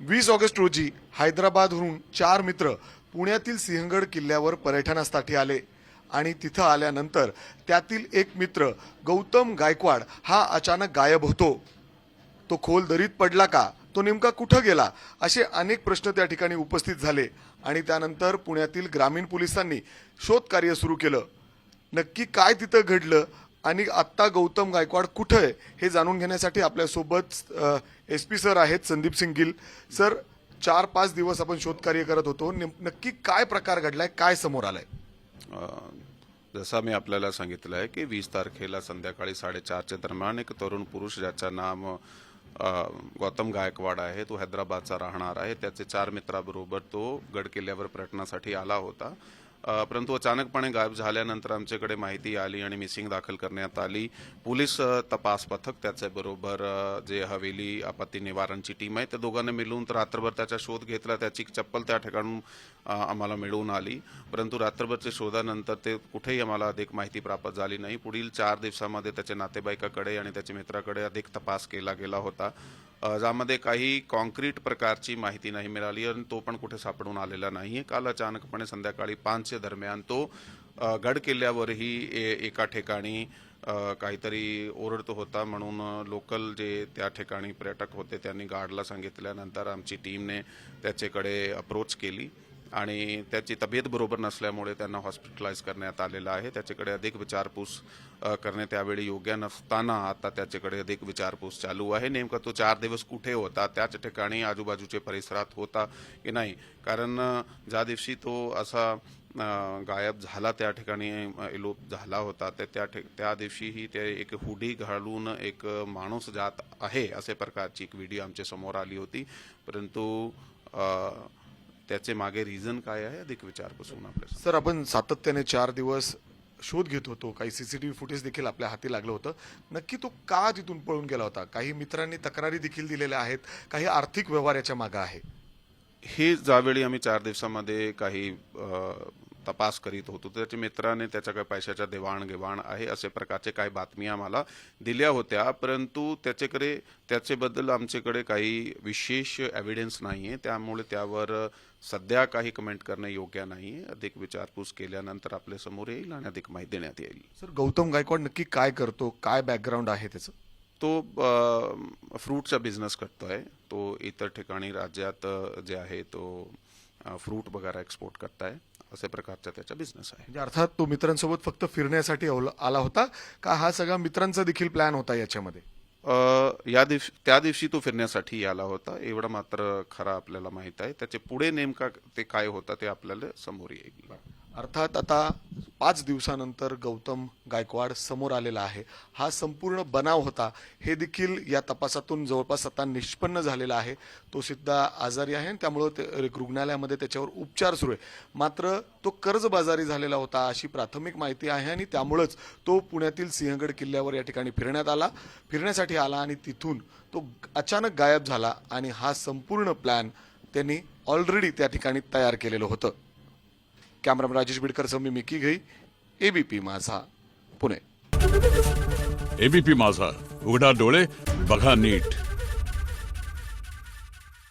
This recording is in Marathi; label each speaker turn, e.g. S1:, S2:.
S1: 20 ऑगस्ट रोजी हैदराबादहून 4 मित्र पुण्यातील सिंहगड किल्ल्यावर पर्यटनासाठी आले आणि तिथं आल्यानंतर त्यातील एक मित्र गौतम गायकवाड हा अचानक गायब होतो। तो खोल दरीत पडला का, तो नेमका कुठं गेला, असे अनेक प्रश्न त्या ठिकाणी उपस्थित झाले आणि त्यानंतर पुण्यातील ग्रामीण पोलिसांनी शोध कार्य सुरू केलं। नक्की काय तिथं घडलं आणि आत्ता गौतम गायकवाड कुठं आहे हे जाणून घेण्यासाठी आपल्यासोबत एसपी सर आहेत, संदीप सिंग गिल सर। 4-5 दिवस आपण शोध कार्य करत होतो, नक्की काय प्रकार घडलाय, काय समोर आलाय?
S2: जसा मी आपल्याला सांगितलं आहे की 20 तारखेला संध्याकाळी 4:30च्या दरम्यान एक तरुण पुरुष ज्याचं नाम गौतम गायकवाड आहे, तो हैदराबादचा राहणार आहे, त्याचे 4 मित्राबरोबर तो गड किल्ल्यावर पर्यटनासाठी आला होता। परंतु अचानकपणे गायब झाल्यानंतर आमच्याकडे माहिती आली आणि मिसिंग दाखल करण्यात आली। पोलीस तपास पथक त्याच्याबरोबर जे हवेली आपत्ती निवारणची टीम आहे त्या दोघांनी मिळून रात्रभर त्याचा शोध घेतला। त्याची चप्पल त्या ठिकाणून आम्हाला मिळून आली, परंतु रात्रभरच्या शोधानंतर ते कुठेही आम्हाला अधिक माहिती प्राप्त झाली नाही। पुढील 4 दिवसांमध्ये त्याच्या नातेवाईकाकडे आणि त्याच्या मित्राकडे अधिक तपास केला गेला होता, ज्यामध्ये काही कॉन्क्रीट प्रकारची माहिती नाही मिळाली आणि तो पण कुठे सापडून आलेला नाहीये। काल अचानकपणे संध्याकाळी 5च्या दरम्यान तो गड किल्ल्यावरही एका ठिकाणी काहीतरी ओरडतो होता, म्हणून लोकल जे त्या ठिकाणी पर्यटक होते त्यांनी गार्डला सांगितल्यानंतर आमची टीमने त्याच्याकडे अप्रोच केली आणि त्याची तब्येत बरोबर नसल्यामुळे त्यांना हॉस्पिटलाइज करण्यात आलेलं आहे। त्याच्याकडे अधिक विचारपूस करणे त्यावेळी योग्य नसताना आता त्याच्याकडे अधिक विचारपूस चालू आहे। नेमका तो 4 दिवस कुठे होता, त्याच ठिकाणी आजूबाजूच्या परिसरात होता की नाही, कारण ज्या दिवशी तो असा गायब झाला त्या ठिकाणी एलोप झाला होता त्या दिवशीही ते एक हुडी घालून एक माणूस जात आहे असे प्रकारची एक व्हिडिओ आमच्या समोर आली होती, परंतु त्याचे मागे रिझन काय आहे अधिक विचारपूस होऊन आपल्या
S1: सर आपण सातत्याने 4 दिवस शोध घेत होतो, काही सीसीटीव्ही फुटेज देखील आपल्या हाती लागलं होतं। नक्की तो का तिथून पळून गेला होता? काही मित्रांनी तक्रारी देखील दिलेल्या आहेत, काही आर्थिक व्यवहार याच्या मागे आहे।
S2: हे ज्यावेळी आम्ही 4 दिवसामध्ये काही तपास करीत होतो त्याच्या मित्राने त्याच्या काही पैशाच्या देवाणघेवाण आहे असे प्रकारचे काही बातम्या आम्हाला दिल्या होत्या, परंतु त्याच्याबद्दल आमच्याकडे काही विशेष एव्हिडन्स नाहीये, त्यामुळे त्यावर सध्या काही कमेंट करणे योग्य नाहीये। अधिक विचारपूस केल्यानंतर आपल्या समोर येईल आणि अधिक माहिती देण्यात येईल।
S1: सर गौतम गायकवाड नक्की काय करतो, काय बॅकग्राऊंड आहे त्याचं?
S2: तो फ्रूटचा बिझनेस करतोय। तो इतर ठिकाणी राज्यात जे आहे तो फ्रूट वगैरे एक्सपोर्ट करताय, अशा प्रकारचा त्याचा बिझनेस आहे।
S1: म्हणजे अर्थात तो मित्रांसोबत फक्त फिरण्यासाठी आला होता का हा सगळा मित्रांचा देखील प्लॅन होता याच्यामध्ये?
S2: त्या दिवशी तो फिरण्यासाठी आला होता, एवढं मात्र खरं आपल्याला माहित आहे। त्याचे पुढे नेमका ते काय होता ते आपल्याला समोर येईल।
S1: अर्थात आता 5 दिवसानंतर गौतम गायकवाड समोर आलेला आहे। हा संपूर्ण बनाव होता हे देखील या तपासातून जवळपास आता निष्पन्न झालेला आहे। तो सुद्धा आजारी आहे आणि त्यामुळे रुग्णालयामध्ये त्याच्यावर उपचार सुरू आहे, मात्र तो कर्जबाजारी झालेला होता अशी प्राथमिक माहिती आहे आणि त्यामुळेच तो पुण्यातील सिंहगड किल्ल्यावर या ठिकाणी फिरण्यासाठी आला आणि तिथून तो अचानक गायब झाला आणि हा संपूर्ण प्लॅन त्यांनी ऑलरेडी त्या ठिकाणी तयार केलेलं होतं। कॅमेरामन राजेश बिडकर, मी मिकी घई, एबीपी माझा, पुणे।
S3: एबीपी माझा, उघडा डोळे बघा नीट।